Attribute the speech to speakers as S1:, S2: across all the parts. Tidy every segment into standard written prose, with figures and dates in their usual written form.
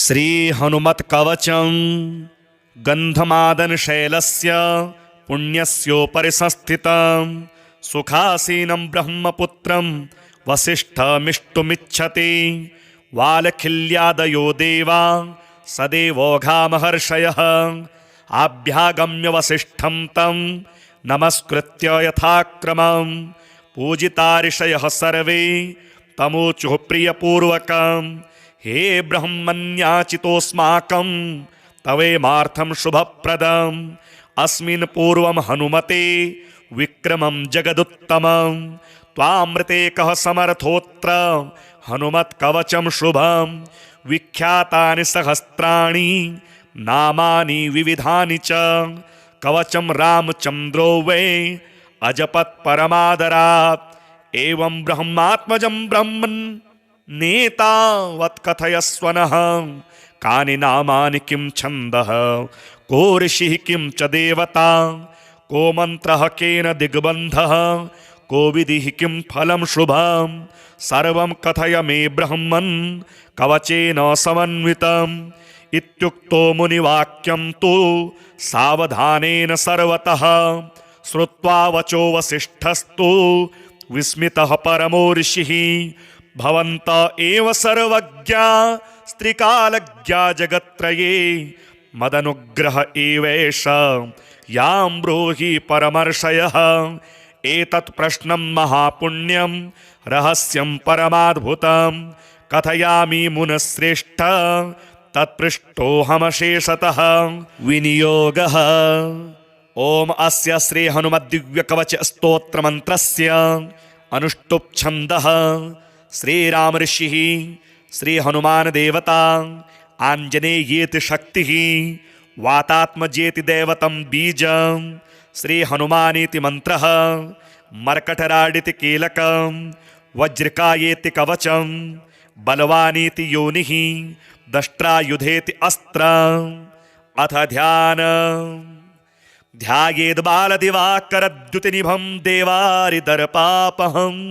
S1: श्री हनुमत कवचं गन्धमादनशैलस्य पुण्यस्योपरि संस्थितं सुखासीनं ब्रह्मपुत्रं वसिष्ठमिष्टुमिच्छति वालखिल्यादयो देवा सदेवोघामहर्षयः आभ्यागम्य वसिष्ठं तं नमस्कृत्य यथाक्रमं पूजिता ऋषयः सर्वे तमोचुः प्रियपूर्वकं हे ब्रह्मण्याचितोऽस्माकं तवेमार्थं शुभप्रदम् अस्मिन् पूर्वं हनुमते विक्रमं जगदुत्तमं त्वामृते कः समर्थोऽत्र हनुमत्कवचं शुभं विख्यातानि सहस्राणि नामानि विविधानि च कवचं रामचन्द्रो वै अजपत् परमादरात् एवं ब्रह्मात्मजं ब्रह्मन् नेतावत् कथयस्वनः कानि नामानि किं छन्दः को ऋषिः किं च देवता को मन्त्रः केन दिग्बन्धः को विधिः किं फलं शुभं सर्वं कथय मे ब्रह्मन् कवचेन समन्वितम् इत्युक्तो मुनिवाक्यं तु सावधानेन सर्वतः श्रुत्वा वचो वसिष्ठस्तु विस्मितः परमो ऋषिः भवन्त एव सर्वज्ञा स्त्रिकालज्ञा जगत्त्रये मदनुग्रह एवेष यां ब्रूहि परमर्षयः एतत् प्रश्नं महापुण्यं रहस्यं परमाद्भुतं कथयामि मुनश्रेष्ठ तत्पृष्टोऽहमशेषतः विनियोगः। ओम अस्य श्री हनुमद्दिव्यकवच स्तोत्रमन्त्रस्य अनुष्टुप् छन्दः श्रीराम ऋषिः श्री हनुमान देवता आञ्जनेयेति शक्तिः वातात्मजेति दैवतं बीजं श्री हनुमानेति मन्त्रः मर्कटराडिति कीलकं वज्रकायेति कवचं बलवानीति योनिः दष्ट्रायुधेति अस्त्रम् अथ ध्यायेद्बालदिवाकरद्युतिनिभं देवारिदर्पापहम्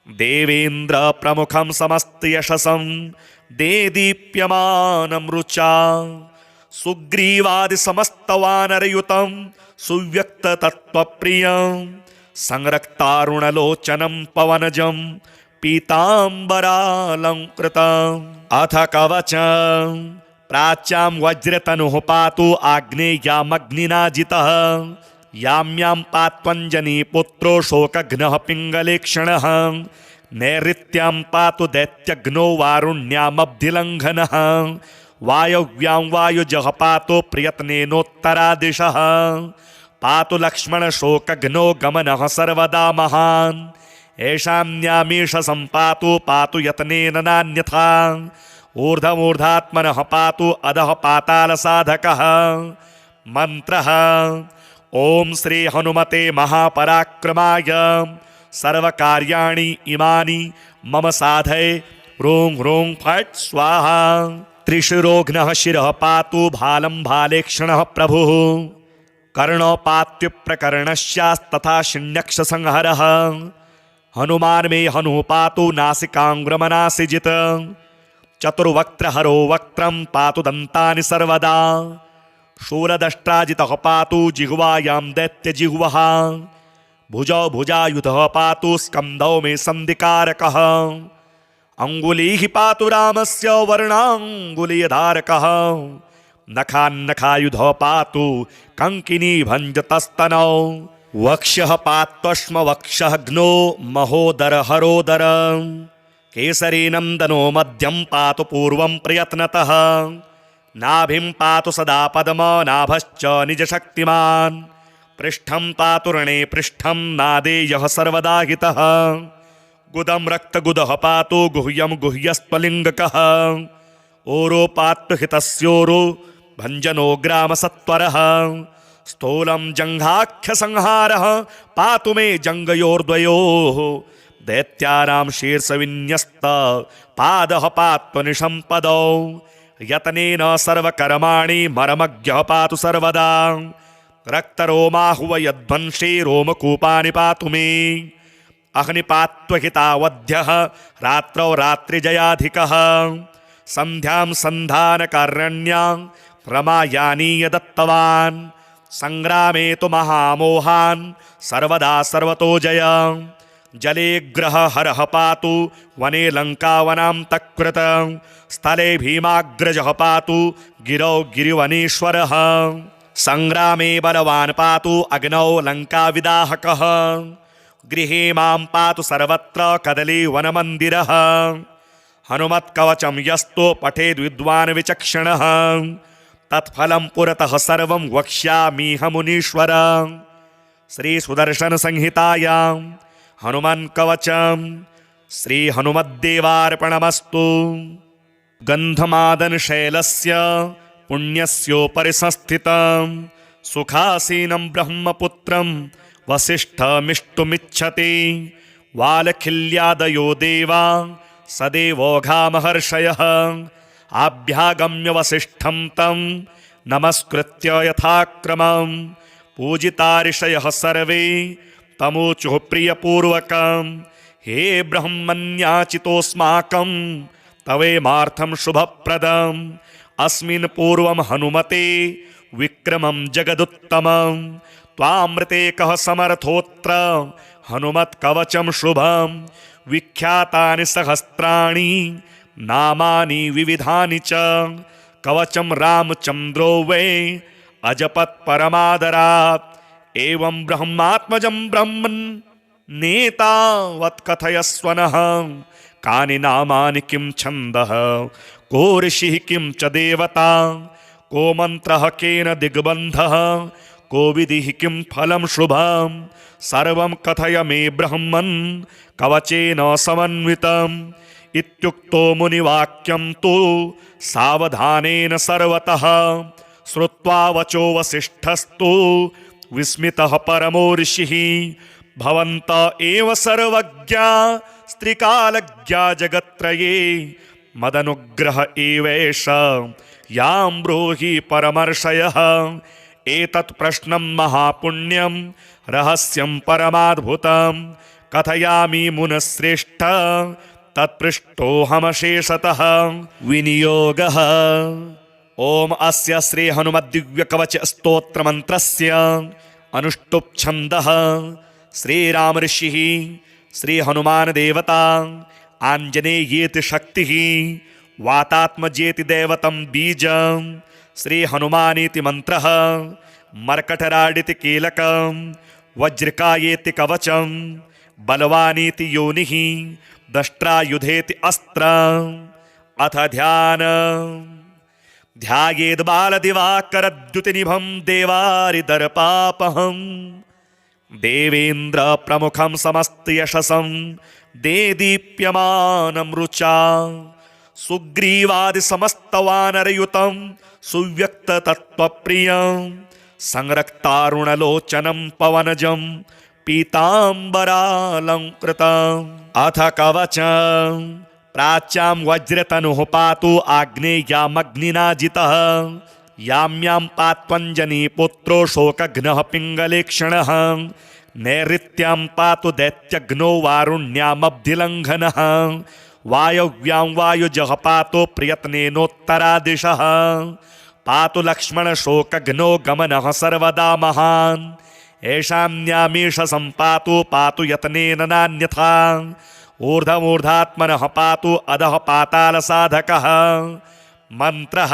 S1: देवेन्द्र प्रमुखं समस्तयशसं देदीप्यमानं रुचा सुग्रीवादि समस्तवानरयुतं सुव्यक्ततत्त्वप्रियं संरक्तारुणलोचनं पवनजं पीताम्बरालङ्कृतम् अथ कवचं प्राच्यां वज्रतनुः पातु आग्नेयामग्निना जितः यां यां पात्वञ्जनी पुत्रो शोकघ्नः पिङ्गलेक्षणः नैऋत्यां पातु दैत्यघ्नो वारुण्यामब्धिलङ्घनः वायव्यां वायुजः पातु प्रयत्नेनोत्तरादिशः पातु लक्ष्मणशोकघ्नो गमनः सर्वदा महान् येषाम्यामीश सम्पातु पातु यत्नेन नान्यथा ऊर्ध्वमूर्धात्मनः पातु अधः पातालसाधकः मन्त्रः ओम श्री हनुमते महापराक्रमाय सर्वकार्याणि इमानि मम साधय ह्रूं ह्रूं फट् स्वाहा त्रिशिरोघ्नः शिरः पातु भालं भालेक्षणः प्रभुः कर्णोपात्युप्रकरणस्यास्तथा शिण्यक्षसंहरः हनुमान् मे हनुः पातु नासिकाङ्ग्रमनासिजित चतुर्वक्त्रहरो वक्त्रं पातु दन्तानि सर्वदा शूलदष्ट्राजितः पातु जिह्वायां दैत्यजिह्वः भुजौ भुजायुधः पातु स्कन्धौ मे सन्धिकारकः अङ्गुलीः पातु रामस्य वर्णाङ्गुलीयधारकः नखान्नखायुधः पातु कङ्किनी भञ्जतस्तनौ वक्ष्यः पात्वश्मवक्षः घ्नो महोदरहरोदर केसरी नन्दनो मध्यं पातु पूर्वं प्रयत्नतः नाभिं पातु सदा पद्मनाभश्च निजशक्तिमान् पृष्ठं पातु रणे पृष्ठं नादेयः सर्वदा हितः गुदं रक्तगुदः पातु गुह्यं गुह्यस्त्वलिङ्गकः ओरो पातु हितस्योरो भञ्जनो ग्रामसत्वरः स्थूलं जङ्घाख्यसंहारः पातु मे जङ्गयोर्द्वयोः दैत्यानां शीर्षविन्यस्त पादः पात्वनिशम्पदौ यतनेन सर्वकर्माणि मर्मज्ञः पातु सर्वदा रक्तरोमाहुव यद्वंशे रोमकूपानि पातु मे अग्निपात्वहितावध्यः रात्रौ रात्रिजयाधिकः सन्ध्यां सन्धानकारण्यां रमायानीय दत्तवान् संग्रामे तु महामोहान् सर्वदा सर्वतो जय जले ग्रह हरः पातु वने लङ्कावनां तकृत स्थले भीमाग्रजः पातु गिरौ गिरिवनेश्वरः संग्रामे बलवान् पातु अग्नौ लङ्काविदाहकः गृहे मां पातु सर्वत्र कदली वनमन्दिरः हनुमत्कवचं यस्तु पठेद् विद्वान् विचक्षणः तत्फलं पुरतः सर्वं वक्ष्यामीह मुनीश्वर श्रीसुदर्शन संहितायां हनुमान् कवचं श्री हनुमद्देवार्पणमस्तु गन्धमादन शैलस्य पुण्यस्योपरि संस्थितं सुखासीनं ब्रह्मपुत्रं वसिष्ठमिष्टुमिच्छति वालखिल्यादयो देवा सदेवोघा महर्षयः आभ्यागम्य वसिष्ठं तं नमस्कृत्य यथाक्रमं पूजिता ऋषयः सर्वे तमोचुः प्रियपूर्वकं हे ब्रह्मण्याचितोऽस्माकं तवेमार्थं शुभप्रदम् अस्मिन् पूर्वं हनुमते विक्रमं जगदुत्तमं त्वामृते कः समर्थोऽत्र हनुमत्कवचं शुभं विख्यातानि सहस्राणि नामानि विविधानि च कवचं रामचन्द्रो वै अजपत् परमादरात् एवं ब्रह्मात्मजं ब्रह्मन् नेतावत्कथयस्वनः कानि नामानि किं छन्दः को ऋषिः किं च देवता को मन्त्रः केन दिग्बन्धः को विधिः किं फलं शुभं सर्वं कथय मे ब्रह्मन् कवचेन समन्वितम् इत्युक्तो मुनिवाक्यं तु सावधानेन सर्वतः श्रुत्वा वचो वसिष्ठस्तु विस्मितः परमो ऋषिः भवन्त एव सर्वज्ञा स्त्रिकालज्ञा जगत्त्रये मदनुग्रह एवेष यां ब्रूहि परमर्षयः एतत् प्रश्नं महापुण्यं रहस्यं परमाद्भुतं कथयामि मुनश्रेष्ठ तत्पृष्टोऽहमशेषतः विनियोगः ओम अस्य श्री हनुमद्दिव्यकवच स्तोत्रमन्त्रस्य अनुष्टुप् छन्दः श्रीराम ऋषिः श्री हनुमान देवता आञ्जनेयेति शक्तिः वातात्मजेति दैवतं बीजं श्री हनुमानीति मन्त्रः मर्कटराडिति कीलकं वज्रकायेति कवचं बलवानीति योनिः दष्ट्रायुधेति अस्त्रम् अथ ध्यायेद् बालदिवाकरद्युतिनिभं देवारिदर्पापहम् देवेन्द्र प्रमुखं समस्तयशसं देदीप्यमानं रुचा सुग्रीवादि समस्तवानरयुतं सुव्यक्ततत्त्वप्रियं संरक्तारुणलोचनं पवनजं पीताम्बरालङ्कृतम् अथ कवचं प्राच्यां वज्रतनुः पातु आग्नेयामग्निना जितः याम्यां पात्वञ्जनी पुत्रो शोकघ्नः पिङ्गलेक्षणः नैऋत्यां पातु दैत्यघ्नो वारुण्यामब्धिलङ्घनः वायव्यां वायुजः पातु प्रयत्नेनोत्तरादिशः पातु लक्ष्मणशोकघ्नो गमनः सर्वदा महान् येषाम्यामीश सम्पातु पातु यत्नेन नान्यथा ऊर्ध्वमूर्धात्मनः पातु अधः पातालसाधकः मन्त्रः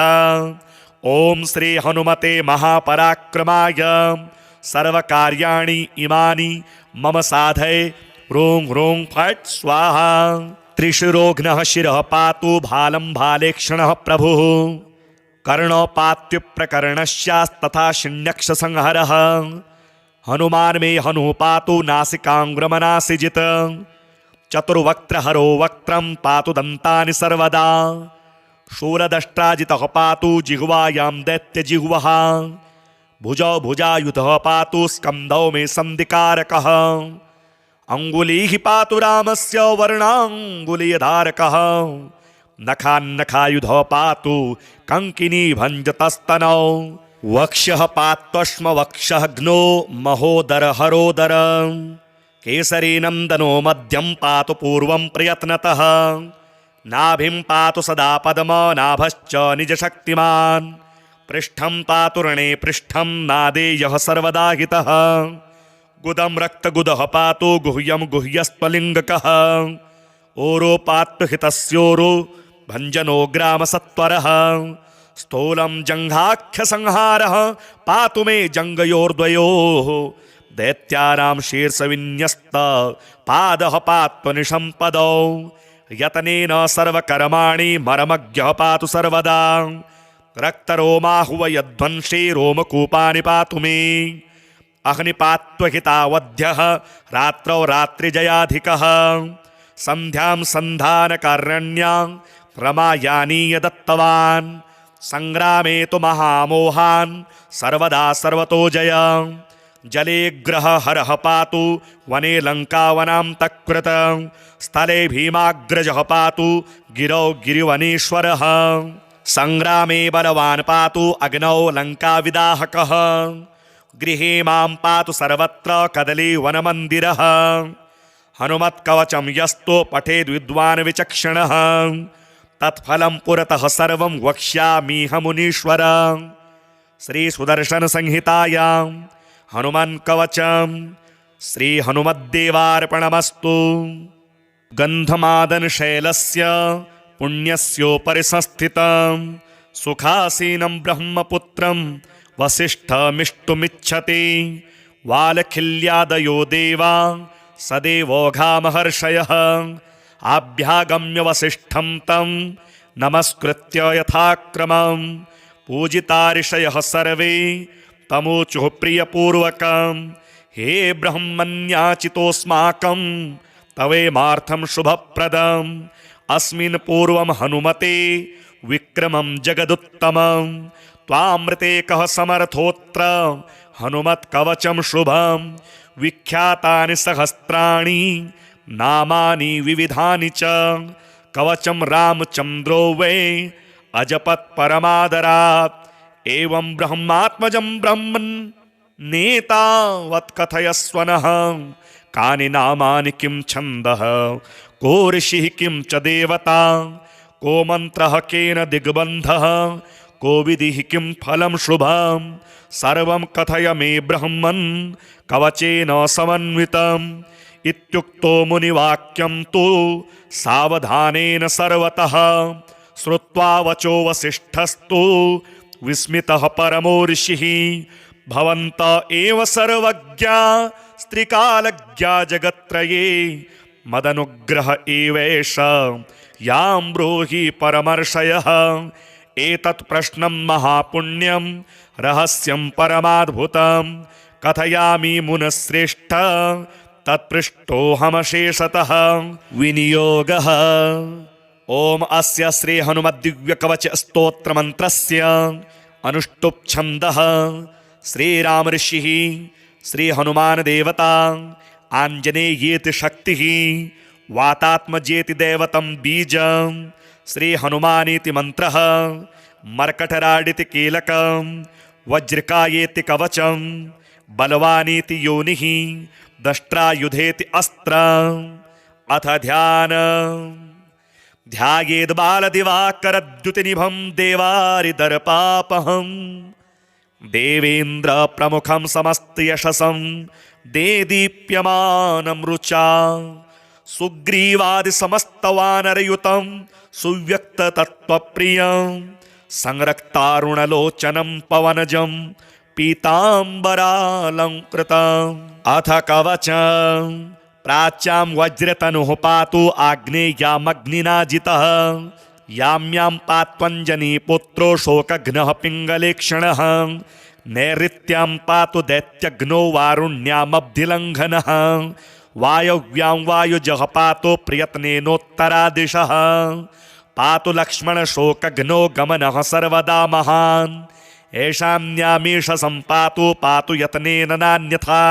S1: ॐ श्री हनुमते महापराक्रमाय सर्वकार्याणि इमानि मम साधये ह्रूं ह्रूं फट् स्वाहा त्रिशिरोघ्नः शिरः पातु भालं भालेक्षणः प्रभुः कर्णोपात्युप्रकर्णस्यास्तथा शिण्यक्षसंहरः हनुमान् मे हनुः पातु नासिकाङ्ग्रमनासिजित् चतुर्वक्त्रहरो वक्त्रं पातु दन्तानि सर्वदा शूलदष्ट्राजितः पातु जिह्वायां दैत्यजिह्वः भुजौ भुजायुधः पातु स्कन्धौ मे सन्धिकारकः अङ्गुलीः पातु रामस्य वर्णाङ्गुलीयधारकः नखान्नखायुधः पातु कङ्किनी भञ्जतस्तनौ वक्षः पात्वश्मवक्षः घ्नो महोदरहरोदर केसरी नन्दनो मध्यं पातु पूर्वं प्रयत्नतः नाभिं पातु सदा पद्मनाभश्च निजशक्तिमान् पृष्ठं पातु रणे पृष्ठं नादेयः सर्वदा हितः गुदं रक्तगुदः पातु गुह्यं गुह्यस्त्वलिङ्गकः ओरो पातु हितस्योरो भञ्जनो ग्रामसत्वरः स्थूलं जङ्घाख्यसंहारः पातु मे जङ्गयोर्द्वयोः दैत्यानां शीर्षविन्यस्त पादः पातु निशम्पदौ यतनेन सर्वकर्माणि मर्मज्ञः पातु सर्वदा रक्तरोमाहुवयध्वंसी रोमकूपानि पातु मे अग्निपात्वहितावध्यः रात्रौ रात्रिजयाधिकः सन्ध्यां सन्धानकार्यण्यां रमायानीय दत्तवान् संग्रामे तु महामोहान् सर्वदा सर्वतो जय जले ग्रहहरः पातु वने लङ्कावनान्तकृत स्थले भीमाग्रजः पातु गिरौ गिरिवनेश्वरः संग्रामे बलवान् पातु अग्नौ लङ्काविदाहकः गृहे मां पातु सर्वत्र कदलीवनमन्दिरः हनुमत्कवचं यस्तो पठेद् विद्वान् विचक्षणः तत्फलं पुरतः सर्वं वक्ष्यामीह मुनीश्वर श्रीसुदर्शनसंहितायां हनुमन्कवचं श्रीहनुमद्देवार्पणमस्तु गन्धमादनशैलस्य पुण्यस्योपरि संस्थितं सुखासीनं ब्रह्मपुत्रं वसिष्ठमिष्टुमिच्छति वालखिल्यादयो देवा सदेवोघा महर्षयः आभ्यागम्य वसिष्ठं तं नमस्कृत्य यथाक्रमं पूजिता ऋषयः सर्वे तमूचुः प्रियपूर्वकं हे ब्रह्मण्याचितोऽस्माकं तवेमार्थं शुभप्रदम् अस्मिन् पूर्वं हनुमते विक्रमं जगदुत्तमं त्वामृते कः समर्थोऽत्र हनुमत्कवचं शुभं विख्यातानि सहस्राणि नामानि विविधानि च कवचं रामचन्द्रो वै अजपत् परमादरात् एवं ब्रह्मात्मजं ब्रह्मन् नेतावत् कथयस्वनः कानि नामानि किं छन्दः को ऋषिः किं च देवता को मन्त्रः केन दिग्बन्धः को विधिः किं फलं शुभं सर्वं कथय मे ब्रह्मन् कवचेन समन्वितम् इत्युक्तो मुनिवाक्यं तु सावधानेन सर्वतः श्रुत्वा वचो वसिष्ठस्तु विस्मितः परमो ऋषिः भवन्त एव सर्वज्ञा स्त्रिकालज्ञा जगत्त्रये मदनुग्रह एवेष यां ब्रूहि परमर्षयः एतत् प्रश्नं महापुण्यं रहस्यं परमाद्भुतं कथयामि मुनश्रेष्ठ तत्पृष्टोऽहमशेषतः विनियोगः ओम अस्य श्री हनुमद्दिव्यकवच स्तोत्रमन्त्रस्य अनुष्टुप् छन्दः श्रीराम ऋषिः श्री हनुमान देवता आञ्जनेयेति शक्तिः वातात्मजेति दैवतं बीजं श्री हनुमानीति मन्त्रः मर्कटराडिति कीलकं वज्रकायेति कवचं बलवानीति योनिः दष्ट्रायुधेति अस्त्रम् अथ ध्यायेद् बालदिवाकरद्युतिनिभं देवारिदर्पापहम् देवेन्द्र प्रमुखं समस्तयशसं देदीप्यमानं रुचा सुग्रीवादि समस्तवानरयुतं सुव्यक्ततत्त्वप्रियं संरक्तारुणलोचनं पवनजं पीताम्बरालङ्कृतम् अथ कवचं प्राच्यां वज्रतनुः पातु आग्नेयामग्निना जितः याम्यां पात्वञ्जनी पुत्रो शोकघ्नः पिङ्गलेक्षणः नैऋत्यां पातु दैत्यघ्नो वारुण्यामब्धिलङ्घनः वायव्यां वायुजः पातु प्रयत्नेनोत्तरादिशः पातु लक्ष्मणशोकघ्नो गमनः सर्वदा महान् येषाम्यामीश सम्पातु पातु यत्नेन नान्यथा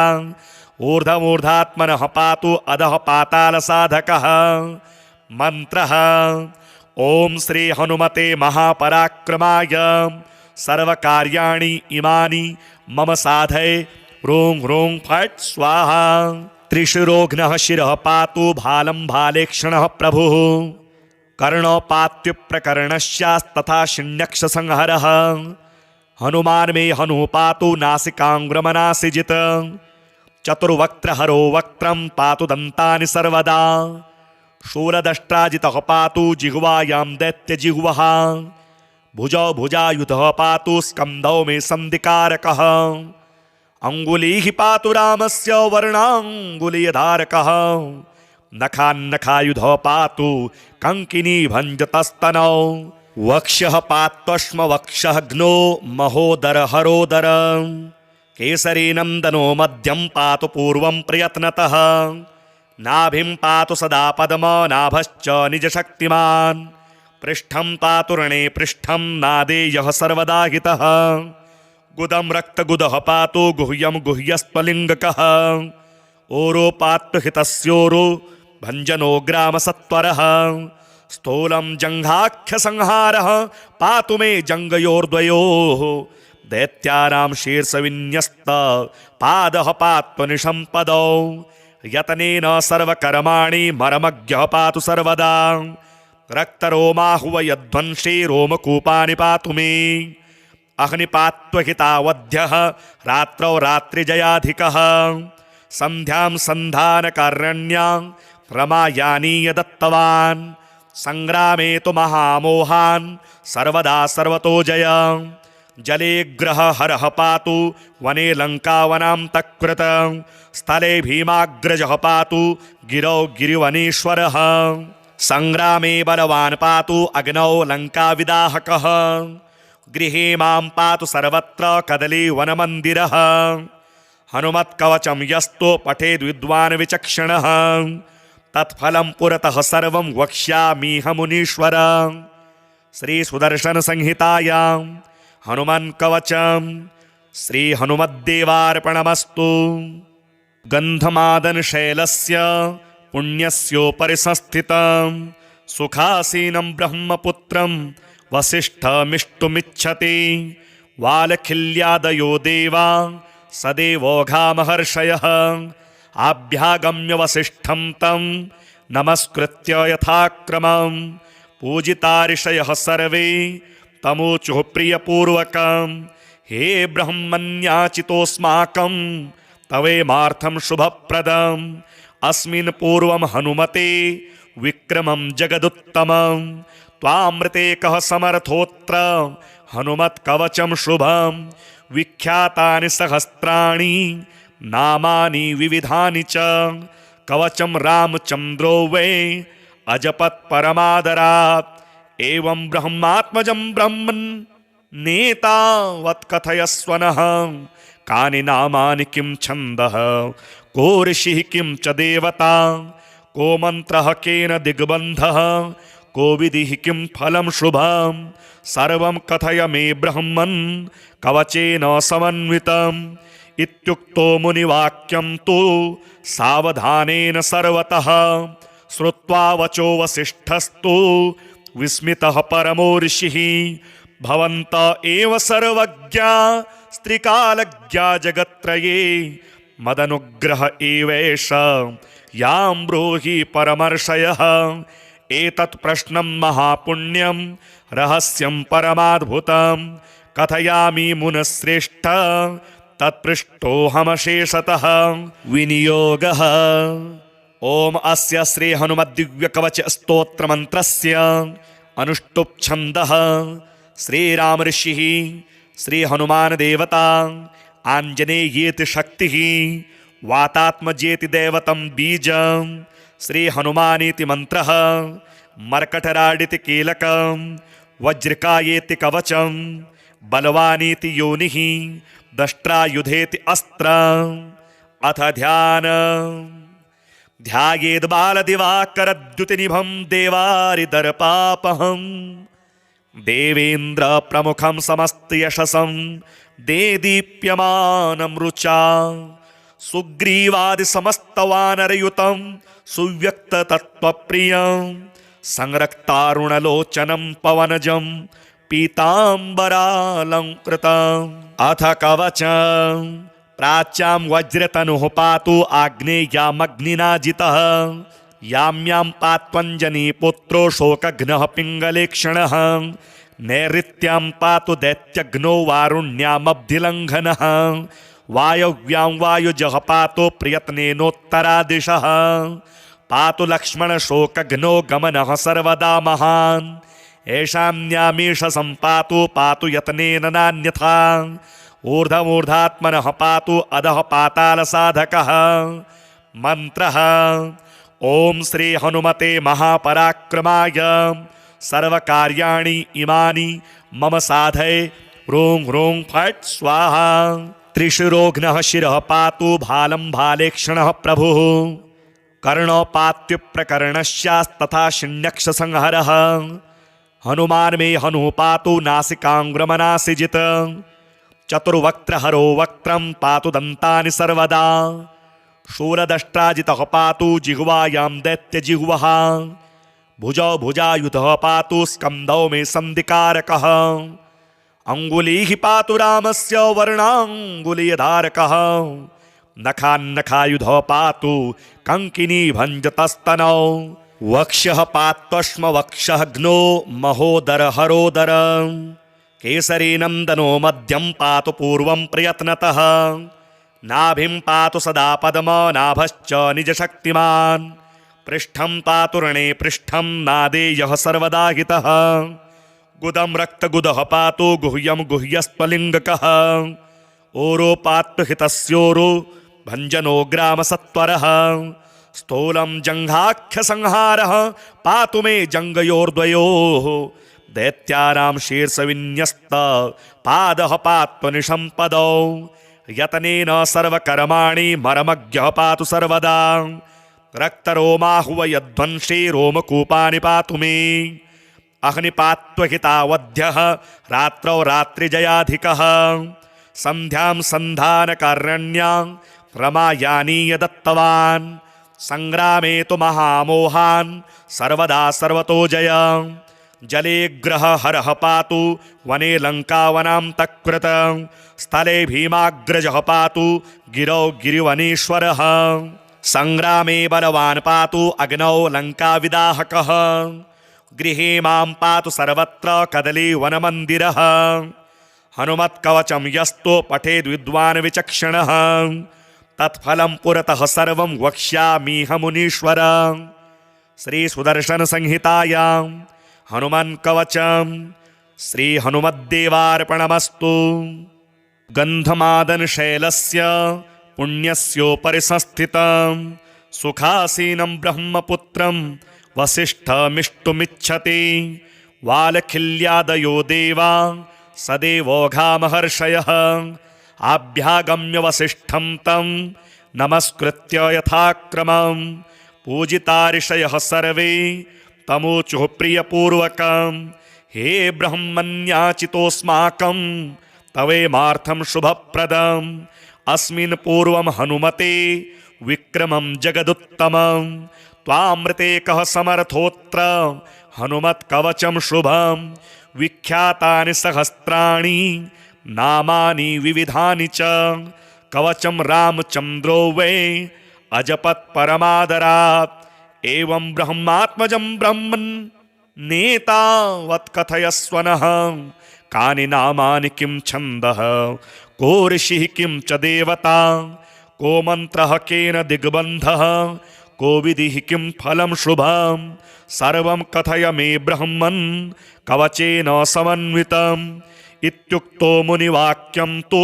S1: ऊर्ध्वमूर्धात्मनः पातु अधः पातालसाधकः मन्त्रः ॐ श्री हनुमते महापराक्रमाय सर्वकार्याणि इमानि मम साधये ह्रूं ह्रूं फट् स्वाहा त्रिशिरोघ्नः शिरः पातु भालं भालेक्षणः प्रभुः कर्णपात्युप्रकरणस्यास्तथा शिण्यक्ष संहरः हनुमान मे हनु पातु नासिकांग्रमनासिजित चतुर्वक्त्रहरो वक्त्रं पातु दन्तानि सर्वदा शूलदष्ट्राजितः पातु जिह्वायां दैत्यजिह्वः भुजौ भुजायुधः पातु स्कन्धौ मे सन्धिकारकः अङ्गुलीः पातु रामस्य वर्णाङ्गुलीयधारकः नखान्नखायुधः पातु कङ्किनी भञ्जतस्तनौ वक्ष्यः पात्वश्मवक्षः घ्नो महोदरहरोदर केसरी नन्दनो मध्यं पातु पूर्वं प्रयत्नतः नाभिं पातु सदा पद्मनाभश्च निजशक्तिमान् पृष्ठं पातु रणे पृष्ठं नादेयः सर्वदा हितः गुदं रक्तगुदः पातु गुह्यं गुह्यस्त्वलिङ्गकः ओरो पातु हितस्योरो भञ्जनो ग्रामसत्वरः स्थूलं जङ्घाख्यसंहारः पातु मे जङ्गयोर्द्वयोः दैत्यानां शीर्षविन्यस्त पादः पात्वनिशम्पदौ यतनेन सर्वकर्माणि मर्मज्ञः पातु सर्वदा रक्तरोमाहुव यध्वंसी रोमकूपानि पातु मे अग्निपात्वहितावध्यः रात्रौ रात्रिजयाधिकः सन्ध्यां सन्धानकारण्यां रमायानीय दत्तवान् संग्रामे तु महामोहान् सर्वदा सर्वतो जय जले ग्रह हरः पातु वने लङ्कावनान्तकृत स्थले भीमाग्रजः पातु गिरौ गिरिवनेश्वरः संग्रामे बलवान् पातु अग्नौ लङ्काविदाहकः गृहे मां पातु सर्वत्र कदलीवनमन्दिरः हनुमत्कवचं यस्तो पठेद् विद्वान् विचक्षणः तत्फलं पुरतः सर्वं वक्ष्यामीहमुनीश्वर श्रीसुदर्शनसंहितायां हनुमान् कवचं श्रीहनुमद्देवार्पणमस्तु गन्धमादनशैलस्य पुण्यस्योपरि संस्थितं सुखासीनं ब्रह्मपुत्रं वसिष्ठमिष्टुमिच्छति वालखिल्यादयो देवा सदेवोघा महर्षयः आभ्यागम्य वसिष्ठं तं नमस्कृत्य यथाक्रमं पूजिता ऋषयः सर्वे तमोचुः प्रियपूर्वकं हे ब्रह्मण्याचितोऽस्माकं तवेमार्थं शुभप्रदम् अस्मिन् पूर्वं हनुमते विक्रमं जगदुत्तमं त्वामृते कः समर्थोऽत्र हनुमत्कवचं शुभं विख्यातानि सहस्राणि नामानि विविधानि च कवचं रामचन्द्रो वै अजपत् परमादरात् एवं ब्रह्मात्मजं ब्रह्मन् नेतावत्कथयस्व नः कानि नामानि किं छन्दः को ऋषिः किं च देवता को मन्त्रः केन दिग्बन्धः को विधिः किं फलं शुभं सर्वं कथय मे ब्रह्मन् कवचेन समन्वितम् इत्युक्तो मुनिवाक्यं तु सावधानेन सर्वतः श्रुत्वा वचो वसिष्ठस्तु विस्मितः परमो ऋषिः भवन्त एव सर्वज्ञा स्त्रिकालज्ञा जगत्त्रये मदनुग्रह एवेष यां ब्रूहि परमर्षयः एतत् प्रश्नं महापुण्यं रहस्यं परमाद्भुतं कथयामि मुनश्रेष्ठ तत्पृष्टोऽहमशेषतः विनियोगः ओम अस्य श्री हनुमद्दिव्यकवच स्तोत्रमन्त्रस्य अनुष्टुप् छन्दः श्रीराम ऋषिः श्री हनुमान देवता आञ्जनेयेति शक्तिः वातात्मजेति दैवतं बीजं श्री हनुमानीति मन्त्रः मर्कटराडिति कीलकं वज्रिकायेति कवचं बलवानीति योनिः दष्ट्रायुधेति अस्त्रम् अथ ध्यायेद्बालदिवाकरद्युतिनिभं देवारिदर्पापहम् देवेन्द्रप्रमुखं समस्तयशसं देदीप्यमानं रुचा सुग्रीवादिसमस्तवानरयुतं सुव्यक्ततत्त्वप्रियं संरक्तारुणलोचनं पवनजं पीताम्बरालङ्कृतम् अथ कवचं प्राच्यां वज्रतनुः पातु आग्नेयामग्निना जितः याम्यां पात्वञ्जनी पुत्रो शोकघ्नः पिङ्गलेक्षणः नैऋत्यां पातु दैत्यघ्नो वारुण्यामब्धिलङ्घनः वायव्यां वायुजः पातु प्रयत्नेनोत्तरादिशः पातु लक्ष्मणशोकघ्नो गमनः सर्वदा महान् येषाम्यामीश सम्पातु पातु यत्नेन नान्यथा ऊर्ध्वमूर्धात्मनः पातु अधः पातालसाधकः मन्त्रः ॐ श्री हनुमते महापराक्रमाय सर्वकार्याणि इमानि मम साधये ह्रूं ह्रूं फट् स्वाहा त्रिशिरोघ्नः शिरः पातु भालं भालेक्षणः प्रभुः कर्णपात्युप्रकरणस्यास्तथा शिण्यक्षसंहरः हनुमान् मे हनुः पातु नासिकाङ्ग्रमनासिजित चतुर्वक्त्रहरो वक्त्रं पातु दन्तानि सर्वदा शूरदष्ट्राजितः पातु जिह्वायां दैत्यजिह्वः भुजौ भुजायुधः पातु स्कन्धौ मे सन्धिकारकः अङ्गुलीः पातु रामस्य वर्णाङ्गुलीयधारकः नखान्नखायुधः पातु कङ्किनी भञ्जतस्तनौ वक्ष्यः पात्वश्मवक्षः घ्नो महोदरहरोदर केसरी नन्दनो मध्यं पातु पूर्वं प्रयत्नतः नाभिं पातु सदा पद्मनाभश्च निजशक्तिमान् पृष्ठं पातु रणे पृष्ठं नादेयः सर्वदा हितः गुदं रक्तगुदः पातु गुह्यं गुह्यस्त्वलिङ्गकः ओरो पातु हितस्योरो भञ्जनो ग्रामसत्वरः स्थूलं जङ्घाख्यसंहारः पातु मे जङ्गयोर्द्वयोः दैत्यानां शीर्षविन्यस्त पादः पातु निशम्पदौ यतनेन सर्वकर्माणि मरमज्ञः पातु सर्वदा रक्तरोमाहुवयध्वंसी रोमकूपानि पातु मे अग्निपात्वहितावध्यः रात्रौ रात्रिजयाधिकः सन्ध्यां सन्धानकारण्यां रमायानीय दत्तवान् संग्रामे तु महामोहान् सर्वदा सर्वतो जय जले ग्रहहरः पातु वने लङ्कावनां तकृत स्थले भीमाग्रजः पातु गिरौ गिरिवनेश्वरः संग्रामे बलवान् पातु अग्नौ लङ्काविदाहकः गृहे मां पातु सर्वत्र कदलीवनमन्दिरः हनुमत्कवचं यस्तु पठेद्विद्वान् विचक्षणः तत्फलं पुरतः सर्वं वक्ष्यामीह मुनीश्वर श्रीसुदर्शनसंहितायां हनुमन् कवचं श्रीहनुमद्देवार्पणमस्तु गन्धमादनशैलस्य पुण्यस्योपरि संस्थितं सुखासीनं ब्रह्मपुत्रं वसिष्ठमिष्टुमिच्छति वालखिल्यादयो देवा सदेवोघामहर्षयः आभ्यागम्य वसिष्ठं तं नमस्कृत्य यथाक्रमं पूजिताऋषयः सर्वे तमूचुः प्रियपूर्वकं हे ब्रह्मण्याचितोऽस्माकं तवेमार्थं शुभप्रदम् अस्मिन् पूर्वं हनुमते विक्रमं जगदुत्तमं त्वामृते कः समर्थोऽत्र हनुमत्कवचं शुभं विख्यातानि सहस्राणि नामानि विविधानि च कवचं रामचन्द्रो वै अजपत् परमादरात् एवं ब्रह्मात्मजं ब्रह्मन् नेतावत् कथयस्वनः कानि नामानि किं छन्दः को ऋषिः किं च देवता को मन्त्रः केन दिग्बन्धः को विधिः किं फलं शुभं सर्वं कथय मे ब्रह्मन् कवचेन समन्वितम् इत्युक्तो मुनिवाक्यं तु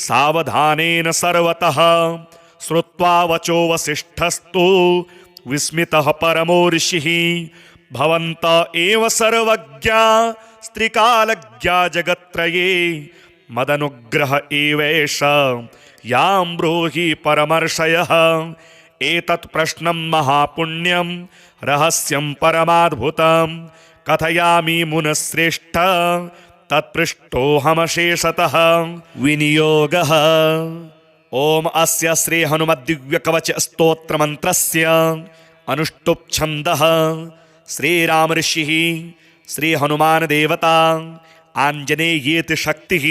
S1: सावधानेन सर्वतः श्रुत्वा वचो वसिष्ठस्तु विस्मितः परमो ऋषिः भवन्त एव सर्वज्ञा स्त्रिकालज्ञा जगत्त्रये मदनुग्रह एवेष यां ब्रूहि परमर्षयः एतत् प्रश्नं महापुण्यं रहस्यं परमाद्भुतं कथयामि मुनश्रेष्ठ तत्पृष्टोऽहमशेषतः विनियोगः ओम अस्य श्री हनुमद्दिव्यकवच स्तोत्रमन्त्रस्य अनुष्टुप् छन्दः श्रीराम ऋषिः श्री हनुमान देवता आञ्जनेयेति शक्तिः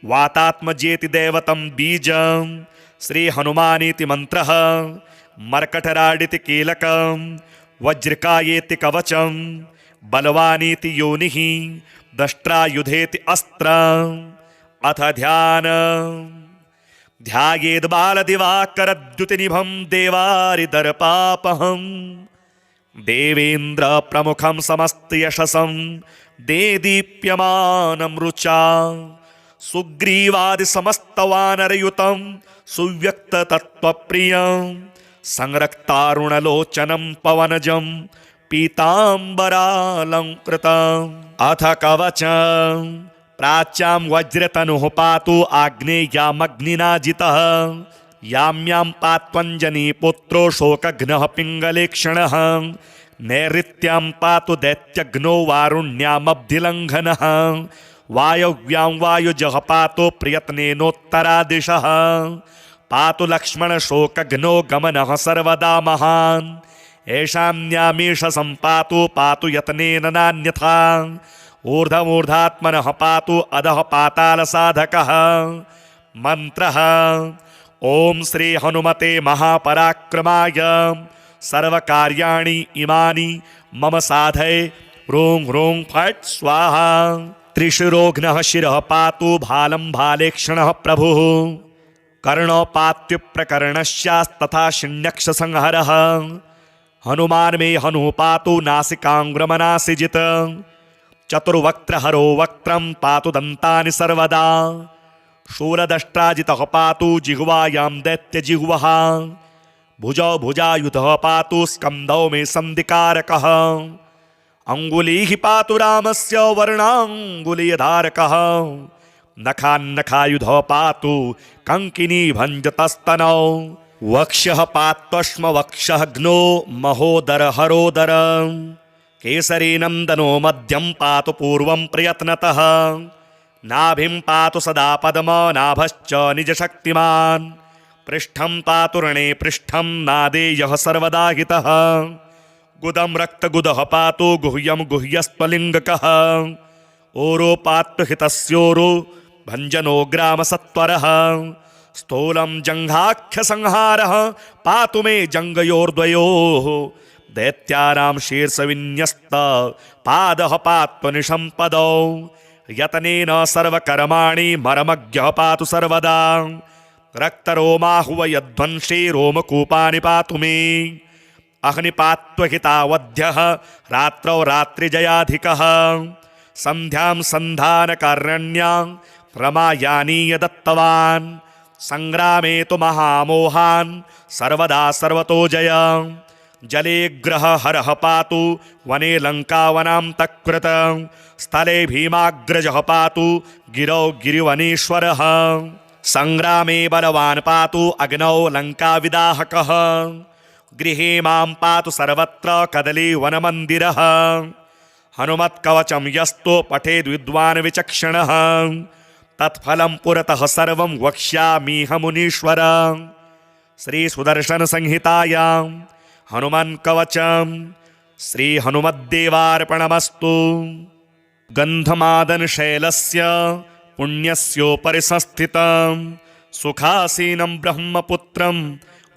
S1: वातात्मजेति दैवतं बीजं श्री हनुमानीति मन्त्रः मर्कटराडिति कीलकं वज्रकायेति कवचं बलवानीति योनिः दष्ट्रायुधेति अस्त्रम् अथ ध्यायेद्बालदिवाकरद्युतिनिभं देवारिदर्पापहम् देवेन्द्रप्रमुखं समस्तयशसं देदीप्यमानं रुचा सुग्रीवादिसमस्तवानरयुतं सुव्यक्ततत्त्वप्रियं संरक्तारुणलोचनं पवनजं पीताम्बरालङ्कृतम् अथ कवचं प्राच्यां वज्रतनुः पातु आग्नेयामग्निना जितः यां यां पात्वञ्जनीपुत्रो शोकघ्नः पिङ्गलेक्षणः नैऋत्यां पातु दैत्यघ्नो वारुण्यामब्धिलङ्घनः वायव्यां वायुजः पातु प्रयत्नेनोत्तरादिशः पातु लक्ष्मणशोकघ्नो गमनः सर्वदा महान् येषाम्यामीश सम्पातु पातु यत्नेन नान्यथा ऊर्ध्वमूर्धात्मनः पातु अधः पातालसाधकः मन्त्रः ॐ श्री हनुमते महापराक्रमाय सर्वकार्याणि इमानि मम साधये ह्रूं ह्रूं फट् स्वाहा त्रिशिरोघ्नः शिरः पातु भालं भालेक्षणः प्रभुः कर्णोपात्युप्रकरणस्यास्तथा शिण्यक्षसंहरः हनुमान् मे हनुः पातु नासिकाङ्ग्रमनासिजित चतुर्वक्त्रहरो वक्त्रं पातु दन्तानि सर्वदा शूलदष्ट्राजितः पातु जिह्वायां दैत्यजिह्वः भुजौ भुजायुधः पातु स्कन्धौ मे सन्धिकारकः अङ्गुलीः पातु रामस्य वर्णाङ्गुलीधारकः नखान्नखायुधः पातु कङ्किनी भञ्जतस्तनौ वक्ष्यः पात्वश्मवक्षः घ्नो महोदरहरोदर केसरी नन्दनो मध्यं पातु पूर्वं प्रयत्नतः नाभिं पातु सदा पद्मनाभश्च निजशक्तिमान् पृष्ठं पातु रणे पृष्ठं नादेयः सर्वदा हितः गुदं रक्तगुदः पातु गुह्यं गुह्यस्त्वलिङ्गकः ओरो पातु हितस्योरो भञ्जनो ग्रामसत्वरः स्थूलं जङ्घाख्यसंहारः पातु मे जङ्गयोर्द्वयोः दैत्यानां शीर्षविन्यस्त पादः पात्वनिशम्पदौ यतनेन सर्वकर्माणि मर्मज्ञः पातु सर्वदा रक्तरोमाहुवयध्वंसी रोमकूपानि पातु मे अग्निपात्वहितावध्यः रात्रौ रात्रिजयाधिकः सन्ध्यां सन्धानकारण्यां रमायानीय दत्तवान् संग्रामे तु महामोहान् सर्वदा सर्वतो जय जले ग्रहहरः पातु वने लङ्कावनान्तकृत स्थले भीमाग्रजः पातु गिरौ गिरिवनेश्वरः संग्रामे बलवान् पातु अग्नौ लङ्काविदाहकः गृहे मां पातु सर्वत्र कदलीवनमन्दिरः हनुमत्कवचं यस्तु पठेद्विद्वान् विचक्षणः तत्फलं पुरतः सर्वं वक्ष्यामीहमुनीश्वर श्रीसुदर्शनसंहितायां हनुमन्कवचं श्रीहनुमद्देवार्पणमस्तु गन्धमादनशैलस्य पुण्यस्योपरि संस्थितं सुखासीनं ब्रह्मपुत्रं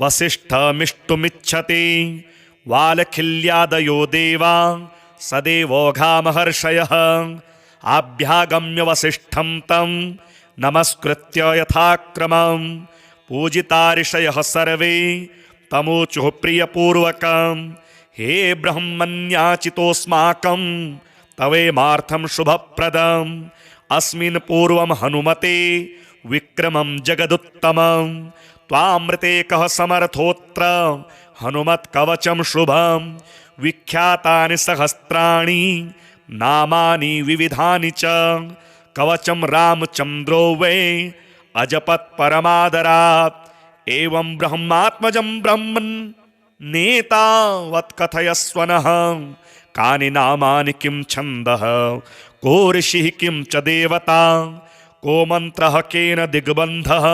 S1: वसिष्ठमिष्टुमिच्छति वालखिल्यादयो देवा सदेवोघामहर्षयः आभ्यागम्य वसिष्ठं तं नमस्कृत्य यथाक्रमं पूजिताऋषयः सर्वे तमोचुः प्रियपूर्वकं हे ब्रह्मण्याचितोऽस्माकं तवेमार्थं शुभप्रदम् अस्मिन् पूर्वं हनुमते विक्रमं जगदुत्तमं त्वामृते कः समर्थोऽत्र हनुमत्कवचं शुभं विख्यातानि सहस्राणि नामानि विविधानि च कवचं रामचन्द्रो वै अजपत् परमादरात् एवं ब्रह्मात्मजं ब्रह्मन् नेतावत्कथयस्व नः कानि नामानि किं छन्दः को ऋषिः किं च देवता को मन्त्रः केन दिग्बन्धः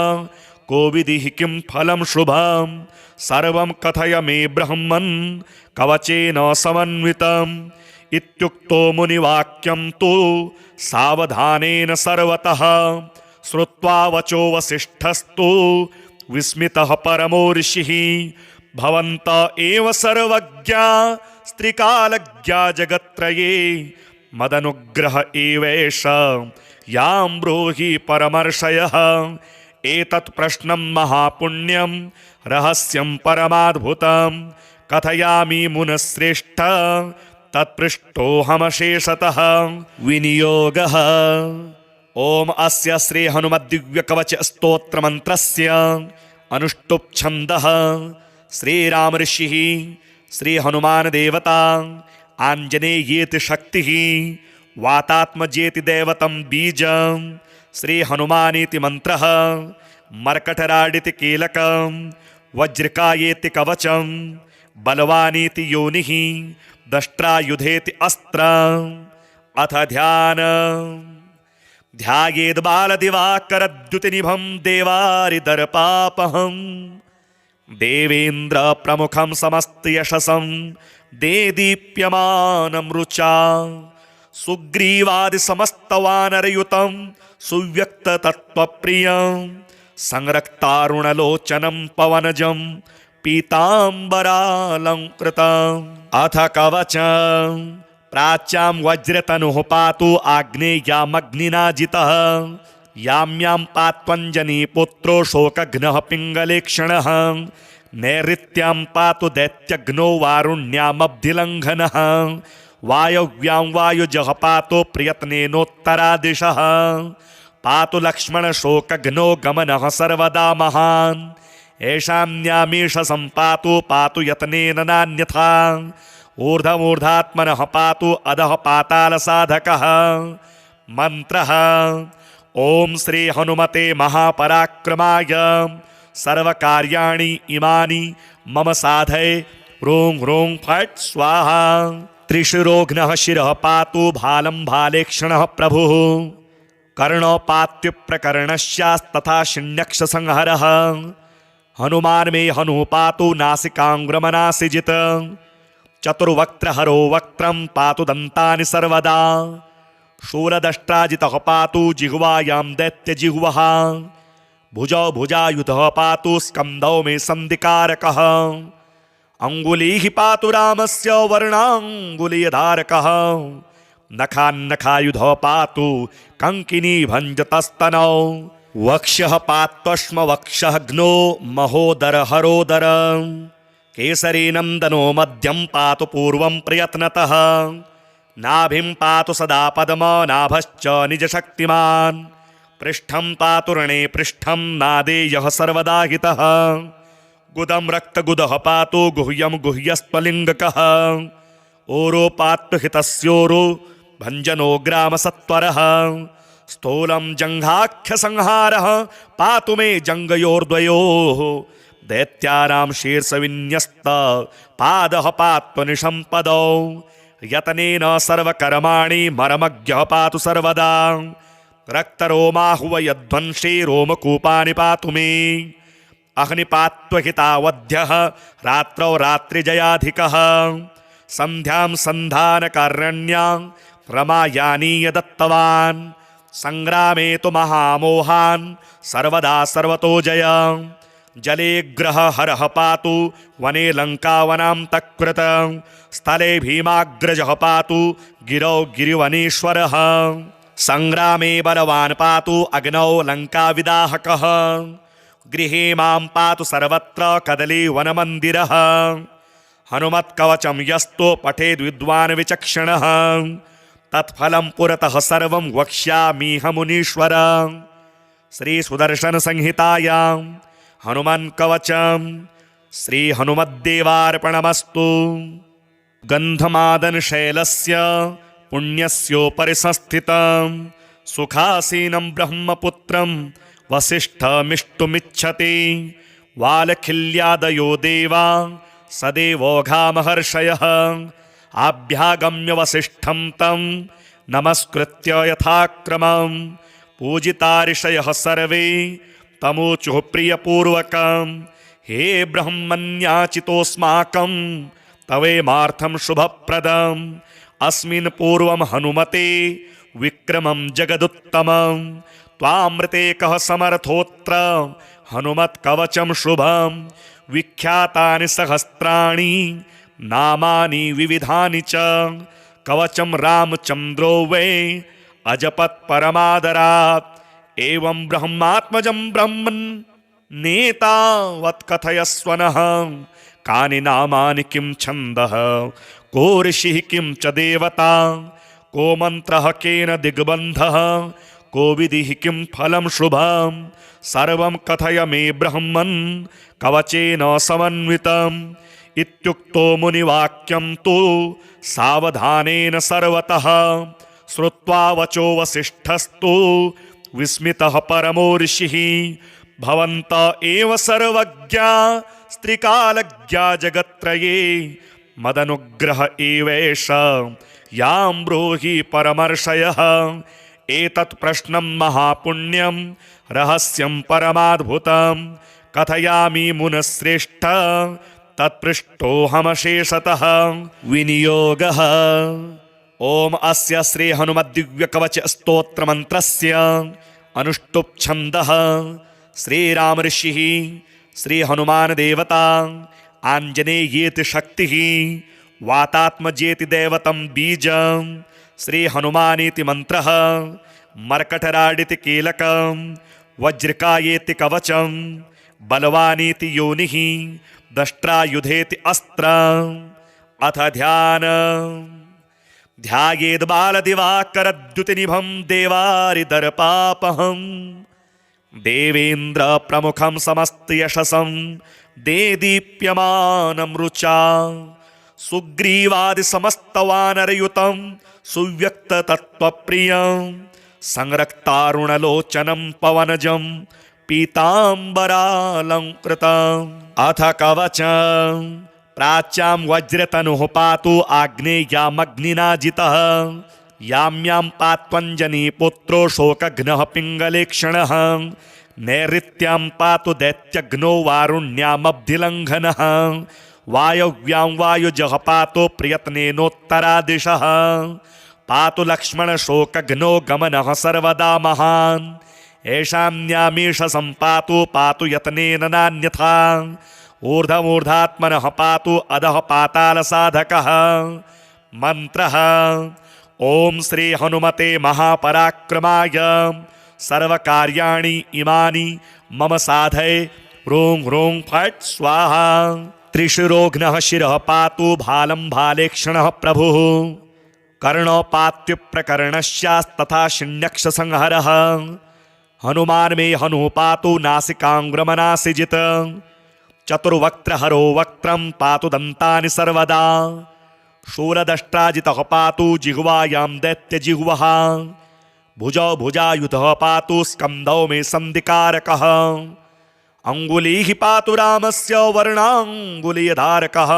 S1: को विधिः किं फलं शुभं सर्वं कथय मे ब्रह्मन् कवचेन समन्वितम् इत्युक्तो मुनिवाक्यं तु सावधानेन सर्वतः श्रुत्वा वचो वसिष्ठस्तु विस्मितः परमो ऋषिः भवन्त एव सर्वज्ञा स्त्रिकालज्ञा जगत्त्रये मदनुग्रह एवेष यां ब्रूहि परमर्षयः एतत् प्रश्नं महापुण्यं रहस्यं परमाद्भुतं कथयामि मुनश्रेष्ठ तत्पृष्टोऽहमशेषतः विनियोगः। ओम अस्य श्री हनुमद्दिव्यकवच स्तोत्रमन्त्रस्य अनुष्टुप् छन्दः श्रीराम ऋषिः श्री हनुमान देवता आञ्जनेयेति शक्तिः वातात्मजेति दैवतं बीजं श्री हनुमानीति मन्त्रः मर्कटराडिति कीलकं वज्रकायेति कवचं बलवानीति योनिः दष्ट्रायुधेति अस्त्रम्। अथ ध्यायेद्बालदिवाकरद्युतिनिभं देवारिदर्पापहं देवेन्द्रप्रमुखं समस्तयशसं देदीप्यमानं रुचा सुग्रीवादिसमस्तवानरयुतं सुव्यक्ततत्त्वप्रियं संरक्तारुणलोचनं पवनजं पीताम्बरालङ्कृतम्। अथ कवचम् प्राच्यां वज्रतनुः पातु आग्नेयामग्निना जितः यां यां पात्वञ्जनी पुत्रो शोकघ्नः पिङ्गलेक्षणः नैऋत्यां पातु दैत्यघ्नो वारुण्यामब्धिलङ्घनः वायव्यां वायुजः पातु प्रयत्नेनोत्तरादिशः पातु लक्ष्मणशोकघ्नो गमनः सर्वदा महान् ऐशान्यामीश सम्पातु पातु यत्नेन नान्यथा ऊर्ध्वमूर्धात्मनः पातु अधः पातालसाधकः। मन्त्रः ओम श्री हनुमते महापराक्रमाय सर्वकार्याणि इमानि मम साधय ह्रूं ह्रूं फट् स्वाहा। त्रिशिरोघ्नः शिरः पातु भालं भालेक्षणः प्रभुः कर्णोपात्युप्रकरणस्यास्तथा शिण्यक्षसंहरः हनुमान मे हनुः पातु नासिकाङ्ग्रमनासिजित चतुर्वक्त्रहरो वक्त्रं पातु दन्तानि सर्वदा शूलदष्ट्राजितः पातु जिह्वायां दैत्यजिह्वः भुजौ भुजायुधः पातु स्कन्धौ मे सन्धिकारकः अङ्गुलीः पातु रामस्य वर्णाङ्गुलीयधारकः नखान्नखायुधः पातु कङ्किनी भञ्जतस्तनौ वक्षः पात्वश्मवक्षः घ्नो महोदरहरोदर केसरी नंदनो मध्यं पातु पूर्वं प्रयत्नतः नाभिं पातु सदा पद्म नाभश्च निजशक्तिमान् पृष्ठं पातु रणे पृष्ठं नादेयः सर्वदा हितः गुदं रक्तगुदः पातु गुह्यं गुह्यस्त्वलिङ्गकः ओरो पातु हितस्योरो भञ्जनो ग्रामसत्वरः स्थूलं जङ्घाख्यसंहारः पातु मे जङ्गयोर्द्वयोः दैत्यानां शीर्षविन्यस्त पादः पात्वनिशम्पदौ यतनेन सर्वकर्माणि मरमज्ञः पातु सर्वदा रक्तरोमाहुवयध्वंसी रोमकूपानि पातु मे अग्निपात्वहितावध्यः रात्रौ रात्रिजयाधिकः सन्ध्यां सन्धानकारण्यां रमायानीय दत्तवान् संग्रामे तु महामोहान् सर्वदा सर्वतो जय जले ग्रह हरः पातु वने लङ्कावनां तकृत स्थले भीमाग्रजः पातु गिरौ गिरिवनेश्वरः संग्रामे बलवान् पातु अग्नौ लङ्काविदाहकः गृहे मां पातु सर्वत्र कदली वनमन्दिरः हनुमत्कवचं यस्तो पठेद् विद्वान् विचक्षणः तत्फलं पुरतः सर्वं वक्ष्यामीह मुनीश्वर। श्री सुदर्शन संहितायां हनुमन् कवचं श्री हनुमद्देवार्पणमस्तु। गन्धमादन शैलस्य पुण्यस्योपरि संस्थितं सुखासीनं ब्रह्मपुत्रं वसिष्ठमिष्टुमिच्छति वालखिल्यादयो देवा सदेवोघामहर्षयः आभ्यागम्य वसिष्ठं तं नमस्कृत्य यथाक्रमं पूजिता ऋषयः सर्वे तमोचुः प्रियपूर्वकं हे ब्रह्मण्याचितोऽस्माकं तवेमार्थं शुभप्रदम् अस्मिन् पूर्वं हनुमते विक्रमं जगदुत्तमं त्वामृते कः समर्थोऽत्र हनुमत्कवचं शुभं विख्यातानि सहस्राणि नामानि विविधानि च कवचं रामचन्द्रो वै अजपत् परमादरात् एवं ब्रह्मात्मजं ब्रह्मन् नेतावत् कथयस्वनः कानि नामानि किं छन्दः को ऋषिः किं च देवता को मन्त्रः केन दिग्बन्धः को विधिः किं फलं शुभं सर्वं कथय मे ब्रह्मन् कवचेन समन्वितम् इत्युक्तो मुनिवाक्यं तु सावधानेन सर्वतः श्रुत्वा वचो वसिष्ठस्तु विस्मितः परमो ऋषिः भवन्त एव सर्वज्ञा स्त्रिकालज्ञा जगत्त्रये मदनुग्रह एवेष यां ब्रूहि परमर्षयः एतत् प्रश्नं महापुण्यं रहस्यं परमाद्भुतं कथयामि मुनश्रेष्ठ तत्पृष्टोऽहमशेषतः विनियोगः। ओम अस्य श्री हनुमद्दिव्यकवच स्तोत्रमन्त्रस्य अनुष्टुप् छन्दः श्रीराम ऋषिः श्री हनुमान देवता आञ्जनेयेति शक्तिः वातात्मजेति दैवतं बीजं श्री हनुमानेति मन्त्रः मर्कटराडिति कीलकं वज्रकायेति कवचं बलवानीति योनिः दष्ट्रायुधेति अस्त्रम् अथ ध्यायेद् बालदिवाकरद्युतिनिभं देवारिदर्पापहम् देवेन्द्र प्रमुखं समस्तयशसं देदीप्यमानं रुचा सुग्रीवादि समस्तवानरयुतं सुव्यक्ततत्त्वप्रियं संरक्तारुणलोचनं पवनजं पीताम्बरालङ्कृतम् अथ कवचं प्राच्यां वज्रतनुः पातु आग्नेयामग्निना जितः यां यां पात्वञ्जनी पुत्रो शोकघ्नः पिङ्गलेक्षणः नैऋत्यां पातु दैत्यघ्नो वारुण्यामब्धिलङ्घनः वायव्यां वायुजः पातु प्रयत्नेनोत्तरादिशः पातु लक्ष्मणशोकघ्नो गमनः सर्वदा महान् ऐशान्यामीश सम्पातु पातु यत्नेन नान्यथा ऊर्ध्वमूर्धात्मनः पातु अधः पातालसाधकः मन्त्रः ओम श्री हनुमते महापराक्रमाय सर्वकार्याणि इमानि मम साधये ह्रूं ह्रूं फट् स्वाहा त्रिशिरोघ्नः शिरः पातु भालं भालेक्षणः प्रभुः कर्णोपात्युप्रकरणस्यास्तथा शिण्यक्षसंहरः हनुमान् मे हनुः पातु नासिकाङ्ग्रमनासिजित् चतुर्वक्त्रहरो वक्त्रं पातु दन्तानि सर्वदा शूलदष्ट्राजितः पातु जिह्वायां दैत्यजिह्वः भुजौ भुजायुधः पातु स्कन्धौ मे सन्धिकारकः अङ्गुलीः पातु रामस्य वर्णाङ्गुलीयधारकः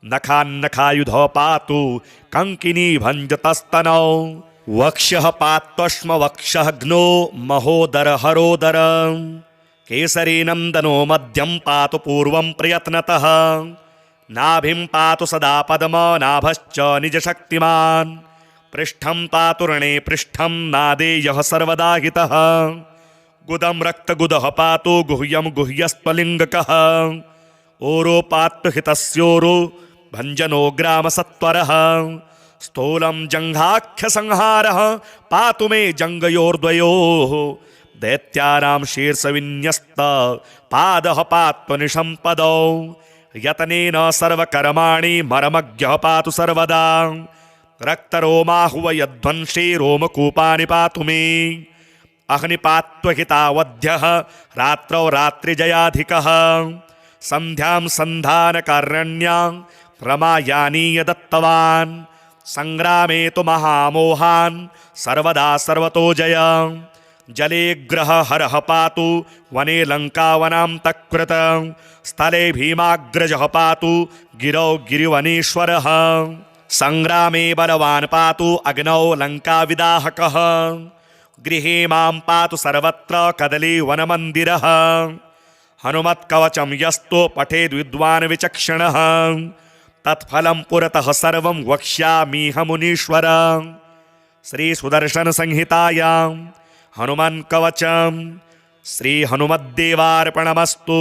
S1: नखान्नखायुधः पातु कङ्किनी भञ्जतस्तनौ वक्ष्यः पात्वश्मवक्षः घ्नो महोदरहरोदर केसरी नन्दनो मध्यं पातु पूर्वं प्रयत्नतः नाभिं पातु सदा पद्मनाभश्च निजशक्तिमान् पृष्ठं पातु रणे पृष्ठं नादेयः सर्वदा हितः गुदं रक्तगुदः पातु गुह्यं गुह्यस्त्वलिङ्गकः ओरो पातु हितस्योरो भञ्जनो ग्रामसत्वरः स्थूलं जङ्घाख्यसंहारः पातु मे जङ्गयोर्द्वयोः दैत्यानां शीर्षविन्यस्त पादः पात्वनिशम्पदौ यतनेन सर्वकर्माणि मरमज्ञः पातु सर्वदा रक्तरोमाहुव यध्वंसी रोमकूपानि पातु मे अग्निपात्वहितावध्यः रात्रौ रात्रिजयाधिकः सन्ध्यां सन्धानकारण्यां रमायानीय दत्तवान् संग्रामे तु महामोहान् सर्वदा सर्वतो जय जले ग्रहहरः पातु वने लङ्कावनान्तकृत स्थले भीमाग्रजः पातु गिरौ गिरिवनेश्वरः संग्रामे बलवान् पातु अग्नौ लङ्काविदाहकः गृहे मां पातु सर्वत्र कदलीवनमन्दिरः हनुमत्कवचं यस्तु पठेद् विद्वान् विचक्षणः तत्फलं पुरतः सर्वं वक्ष्यामीहमुनीश्वर श्रीसुदर्शनसंहितायां हनुमन्कवचं श्री हनुमद्देवार्पणमस्तु।